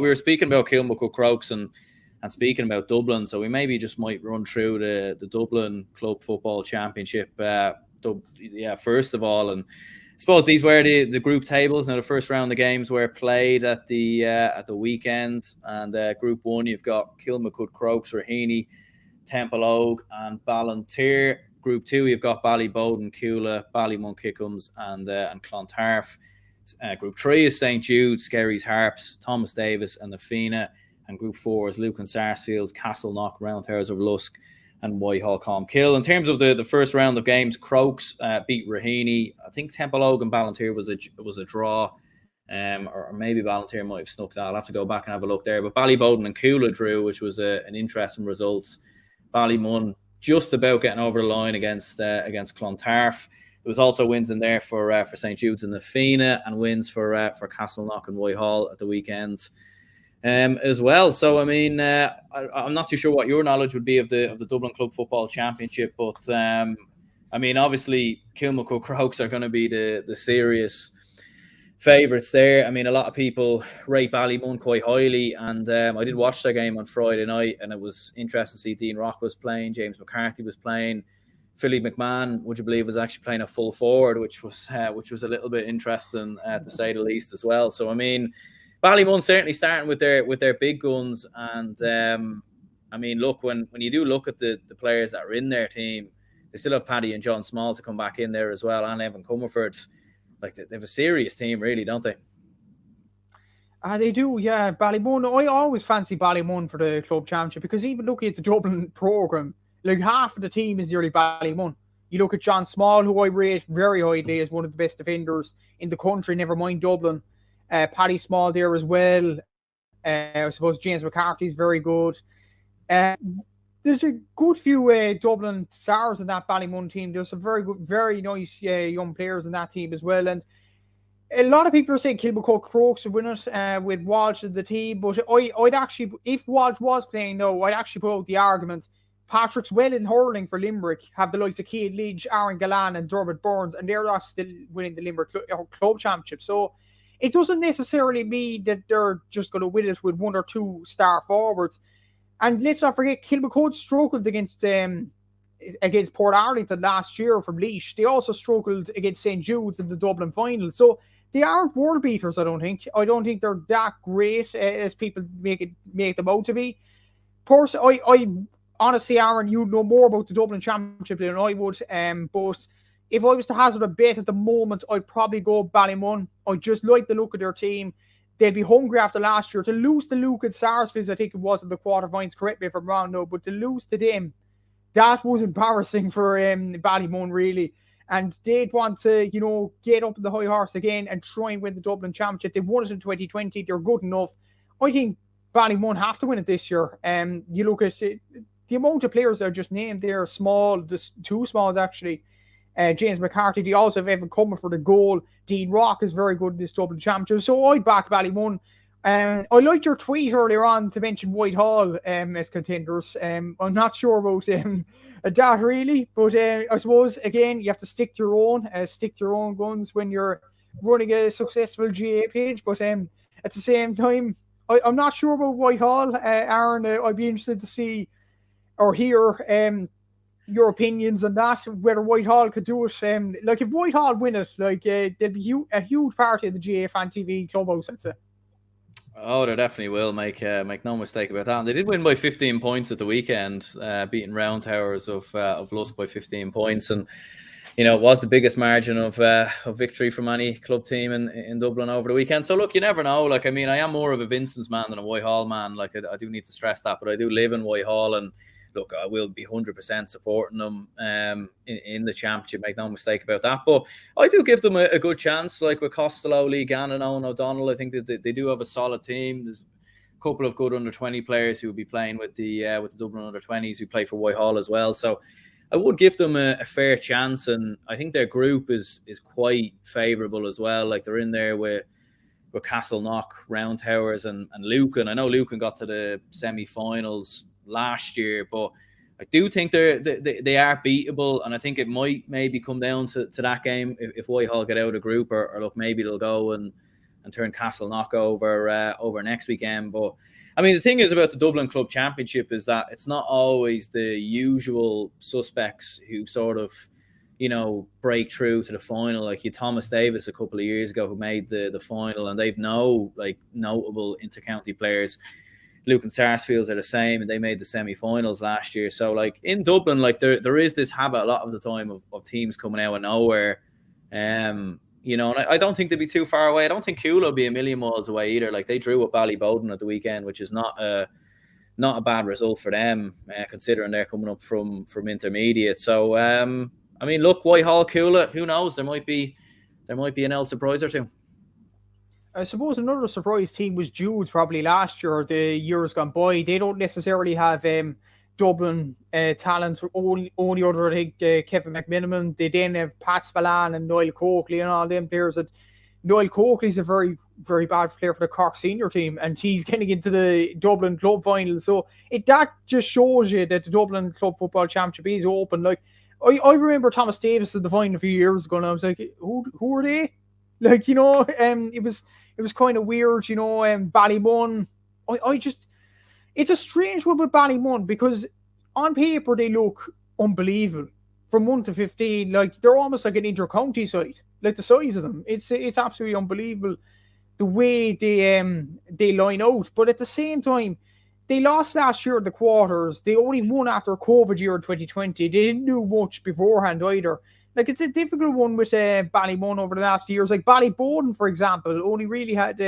we were speaking about Kilmacud Crokes and speaking about Dublin, so we maybe just might run through the Dublin Club Football Championship. First of all, and I suppose these were the group tables. Now the first round of games were played at the weekend, and Group 1 you've got Kilmacud Crokes, Raheny, Temple Ogue, and Ballinteer. Group 2 you've got Ballyboden, Coola, Ballymun Kickhams, and Clontarf. Group 3 is St. Jude, Skerries Harps, Thomas Davis, and the Fina. And Group 4 is Lucan Sarsfields, Castleknock, Roundtowers of Lusk, and Whitehall Comkill. In terms of the first round of games, Crokes beat Raheny. I think Temple Ogue and Ballinteer was a draw, or maybe Ballinteer might have snuck that. I'll have to go back and have a look there. But Ballyboden and Coola drew, which was an interesting result. Ballymun just about getting over the line against Clontarf. There was also wins in there for St. Jude's and the Fina, and wins for Castleknock and Whitehall at the weekend. As well. So, I mean, I'm not too sure what your knowledge would be of the Dublin Club Football Championship, but I mean, obviously, Kilmacud Crokes are going to be the serious favourites there. I mean, a lot of people rate Ballymun quite highly, and I did watch their game on Friday night, and it was interesting to see Dean Rock was playing, James McCarthy was playing, Philly McMahon, would you believe, was actually playing a full forward, which was a little bit interesting to say the least as well. So, I mean, Ballymun certainly starting with their big guns, and I mean, look, when you do look at the players that are in their team, they still have Paddy and John Small to come back in there as well, and Evan Comerford. Like, they have a serious team, really, don't they? They do, yeah. Ballymun, I always fancy Ballymun for the club championship, because even looking at the Dublin programme, like half of the team is nearly Ballymun. You look at John Small, who I rate very highly as one of the best defenders in the country, never mind Dublin. Paddy Small there as well. I suppose James McCarthy is very good. There's a good few Dublin stars in that Ballymun team. There's some very good, very nice young players in that team as well. And a lot of people are saying Kilmacud Crokes would win it with Walsh in the team. But I'd actually, if Walsh was playing now, I'd actually put out the argument. Patrick's well in hurling for Limerick, have the likes of Keith Lidge, Aaron Gallan, and Dermot Burns, and they're not still winning the Limerick Club Championship. So it doesn't necessarily mean that they're just going to win it with one or two star forwards. And let's not forget, Kilmacud struggled against Port Arlington last year from Laois. They also struggled against St. Jude's in the Dublin final. So they aren't world beaters, I don't think. I don't think they're that great as people make them out to be. Personally, I honestly, Aaron, you know more about the Dublin Championship than I would. But if I was to hazard a bet at the moment, I'd probably go Ballymun. I just like the look of their team. They'll be hungry after last year. To lose to Lucan Sarsfields, I think it was in the quarterfinals, correct me if I'm wrong, no, but to lose to them, that was embarrassing for Ballymun, really. And they'd want to, get up in the high horse again and try and win the Dublin Championship. They won it in 2020. They're good enough. I think Ballymun have to win it this year. You look at the amount of players that are just named there, small, two smalls actually. James McCarthy, they also have Evan Comer for the goal. Dean Rock is very good in this Dublin Championship. So I back Ballymun. I liked your tweet earlier on to mention Whitehall as contenders. I'm not sure about that really, but I suppose, again, you have to stick to your own guns when you're running a successful GAA page. But at the same time, I'm not sure about Whitehall. Aaron, I'd be interested to see or hear your opinions on that, whether Whitehall could do it. If Whitehall win it, there'll be a huge party of the GAA Fan TV clubhouse, I'd say. Oh, they definitely will. Make no mistake about that. And they did win by 15 points at the weekend, beating Roundtowers of Lusk by 15 points. And, it was the biggest margin of victory from any club team in Dublin over the weekend. So, look, you never know. I am more of a Vincent's man than a Whitehall man. I do need to stress that, but I do live in Whitehall, and look, I will be 100% supporting them in the championship. Make no mistake about that. But I do give them a good chance, like with Costello, Lee Gannon, Owen O'Donnell. I think that they do have a solid team. There's a couple of good under-20 players who will be playing with the Dublin under-20s who play for Whitehall as well. So I would give them a fair chance, and I think their group is quite favourable as well. Like, they're in there with Castleknock, Roundtowers, and Lucan. I know Lucan got to the semi-finals last year, but I do think they are beatable, and I think it might maybe come down to that game if Whitehall get out of the group, or look, maybe they'll go and turn Castleknock over next weekend. But I mean, the thing is about the Dublin Club Championship is that it's not always the usual suspects who sort of, break through to the final. Like Thomas Davis a couple of years ago who made the final, and they've no notable intercounty players. Luke and Sarsfields are the same, and they made the semi-finals last year. So in Dublin, there is this habit a lot of the time of teams coming out of nowhere. And I don't think they'd be too far away. I don't think Cuala will be a million miles away either. They drew at Ballyboden at the weekend, which is not a bad result for them, considering they're coming up from intermediate. So I mean, look, Whitehall, Cuala, who knows? There might be an L surprise or two. I suppose another surprise team was Jude's probably last year or the years gone by. They don't necessarily have Dublin talent. Only other, I think, Kevin McMiniman. They then have Pat Spillane and Niall Coakley and all them players. Niall Coakley's a very, very bad player for the Cork senior team, and he's getting into the Dublin club final. So that just shows you that the Dublin Club Football Championship is open. I remember Thomas Davis at the final a few years ago, and I was like, who are they? It was kind of weird, Ballymun. It's a strange one with Ballymun because on paper they look unbelievable. From 1 to 15, they're almost like an inter-county side. The size of them, it's absolutely unbelievable the way they line out. But at the same time, they lost last year at the quarters. They only won after COVID year in 2020. They didn't do much beforehand either. It's a difficult one with Ballymun over the last few years. Ballyboden, for example, only really had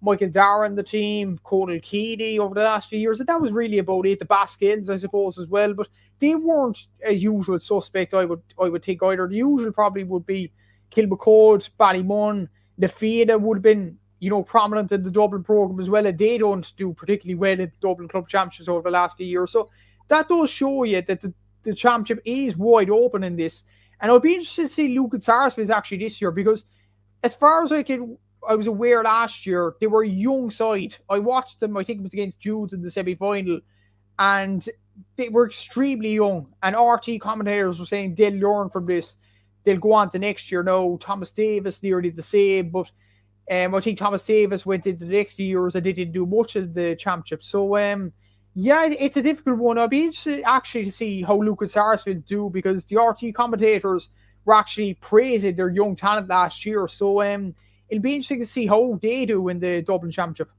Michael Darragh in the team, Conal Keady over the last few years. And that was really about it. The Baskins, I suppose, as well. But they weren't a usual suspect, I would think, either. The usual probably would be Kilmacud, Ballymun. The Fianna would have been, prominent in the Dublin programme as well. And they don't do particularly well in the Dublin Club Championships over the last few years. So that does show you that the championship is wide open in this. And I'll be interested to see Luke and Sarsfields actually this year, because as far as I was aware last year, they were a young side. I watched them, I think it was against Jude's in the semi-final, and they were extremely young. And RT commentators were saying they'll learn from this. They'll go on to next year now. Thomas Davis nearly the same, but I think Thomas Davis went into the next few years and they didn't do much of the championship. So, yeah, it's a difficult one. I'll be interested actually to see how Luke and Sarsfields do, because the RT commentators were actually praising their young talent last year. So it'll be interesting to see how they do in the Dublin Championship.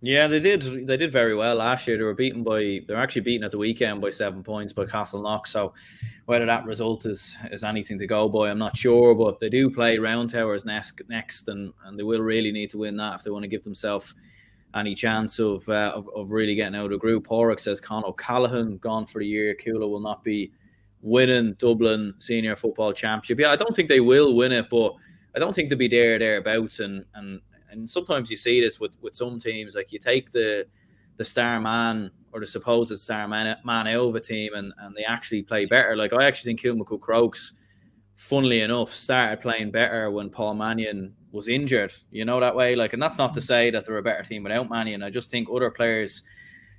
Yeah, they did. They did very well last year. They were actually beaten at the weekend by 7 points by Castleknock. So whether that result is anything to go by, I'm not sure. But they do play Round Towers next, and they will really need to win that if they want to give themselves any chance of really getting out of the group. Horrocks says Con O'Callaghan gone for the year. Cuala will not be winning Dublin Senior Football Championship. Yeah, I don't think they will win it, but I don't think they'll be thereabouts. And sometimes you see this with some teams, you take the star man or the supposed star man out of a team and they actually play better. I actually think Kilmacud Crokes, funnily enough, started playing better when Paul Mannion was injured, that way. And that's not to say that they're a better team without Mannion. I just think other players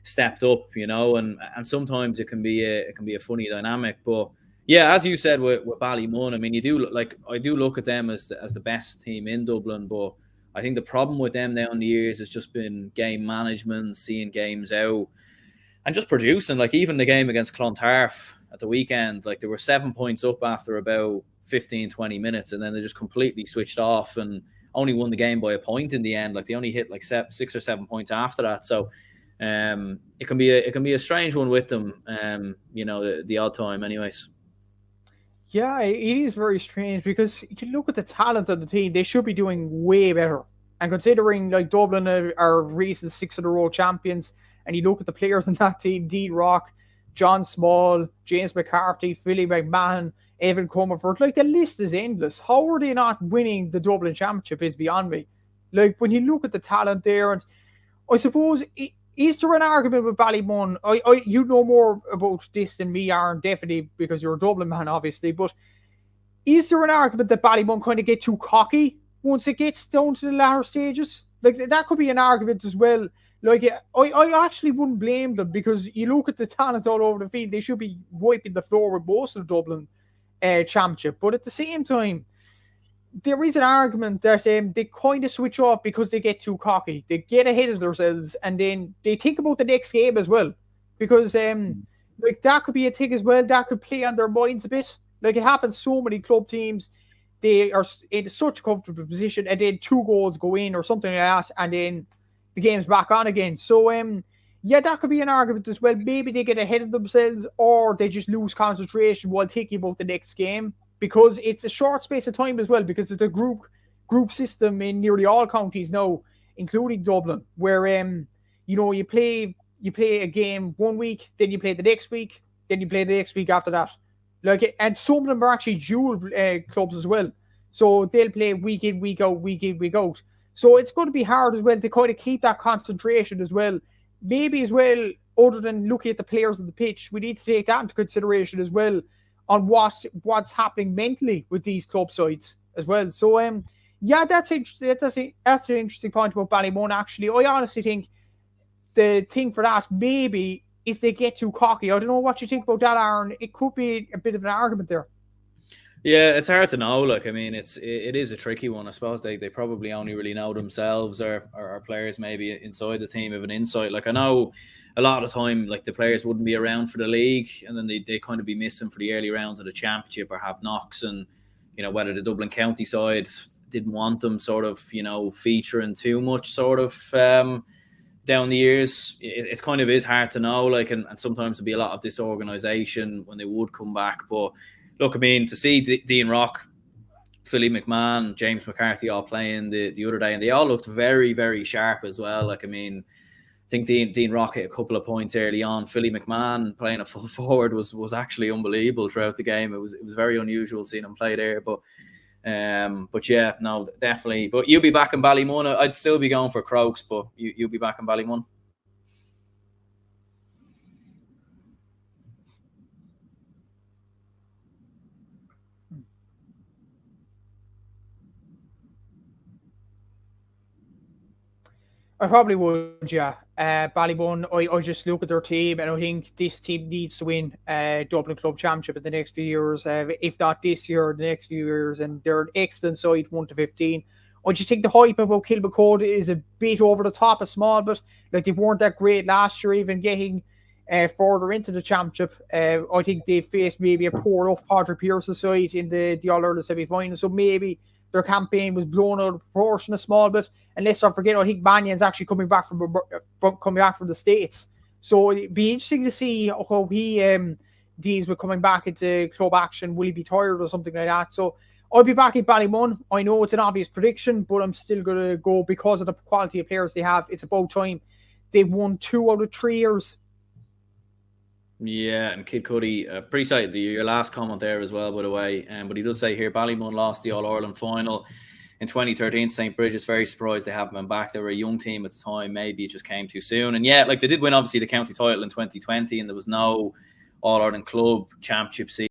stepped up, and sometimes it can be a funny dynamic. But yeah, as you said with Ballymun, I mean, I do look at them as the best team in Dublin, but I think the problem with them down the years has just been game management, seeing games out, and just producing. Even the game against Clontarf at the weekend, they were 7 points up after about 15, 20 minutes, and then they just completely switched off and only won the game by a point in the end. They only hit 6 or 7 points after that. So it can be a strange one with them, the odd time anyways. Yeah, it is very strange because you look at the talent of the team, they should be doing way better. And considering Dublin are recent 6-in-a-row champions, and you look at the players in that team, Dean Rock, John Small, James McCarthy, Philly McMahon, Evan Comerford, the list is endless. How are they not winning the Dublin Championship is beyond me. When you look at the talent there, and I suppose, is there an argument with Ballymun? You know more about this than me, Aaron, definitely, because you're a Dublin man, obviously, but is there an argument that Ballymun kind of get too cocky once it gets down to the latter stages? That could be an argument as well. I actually wouldn't blame them, because you look at the talent all over the field, they should be wiping the floor with most of the Dublin Championship. But at the same time, there is an argument that they kind of switch off because they get too cocky. They get ahead of themselves, and then they think about the next game as well. Because like that could be a thing as well. That could play on their minds a bit. Like it happens so many club teams, they are in such a comfortable position, and then 2 goals go in or something like that, and then the game's back on again. So yeah, that could be an argument as well. Maybe they get ahead of themselves, or they just lose concentration while thinking about the next game, because it's a short space of time as well, because it's a group system in nearly all counties now, including Dublin, where you play a game 1 week, then you play the next week, then you play the next week after that. Like, and some of them are actually dual clubs as well, so they'll play week in, week out, week in, week out. So it's going to be hard as well to kind of keep that concentration as well. Maybe as well, other than looking at the players on the pitch, we need to take that into consideration as well on what's happening mentally with these club sides as well. So yeah, that's an interesting point about Ballymun. Actually, I honestly think the thing for that maybe is they get too cocky. I don't know what you think about that, Aaron. It could be a bit of an argument there. Yeah, it's hard to know. Like, I mean, it is a tricky one. I suppose they probably only really know themselves, or players maybe inside the team have an insight. Like, I know a lot of the time, like, the players wouldn't be around for the league, and then they kind of be missing for the early rounds of the championship or have knocks, and whether the Dublin county side didn't want them sort of featuring too much sort of down the years. It kind of is hard to know. Like, and sometimes there'd be a lot of disorganisation when they would come back, but. Look, I mean, to see Dean Rock, Philly McMahon, James McCarthy all playing the other day, and they all looked very, very sharp as well. Like, I mean, I think Dean Rock hit a couple of points early on. Philly McMahon playing a full forward was actually unbelievable throughout the game. It was very unusual seeing him play there. But yeah, no, definitely. But you'll be back in Ballymun. I'd still be going for Crokes, but you'll be back in Ballymun. I probably would, yeah. Ballymun, I just look at their team, and I think this team needs to win Dublin Club Championship in the next few years. If not this year, the next few years. And they're an excellent side, 1-15. I just think the hype about Kilmacud is a bit over the top, a small bit. Like, they weren't that great last year, even getting further into the championship. I think they faced maybe a poor off Patrick Pearson side in the All-Ireland semi-final. So maybe their campaign was blown out of proportion a small bit. And let's not forget, I think Mannion's actually coming back from the States. So it'd be interesting to see how he deals with coming back into club action. Will he be tired or something like that? So I'll be back at Ballymun. I know it's an obvious prediction, but I'm still going to go because of the quality of players they have. It's about time. They've won 2 out of 3 years. Yeah, and Kid Cudi, appreciate your last comment there as well, by the way. But he does say here, Ballymun lost the All-Ireland final in 2013. St. Bridget's very surprised they haven't been back. They were a young team at the time. Maybe it just came too soon. And yeah, like, they did win, obviously, the county title in 2020, and there was no All-Ireland club championship season.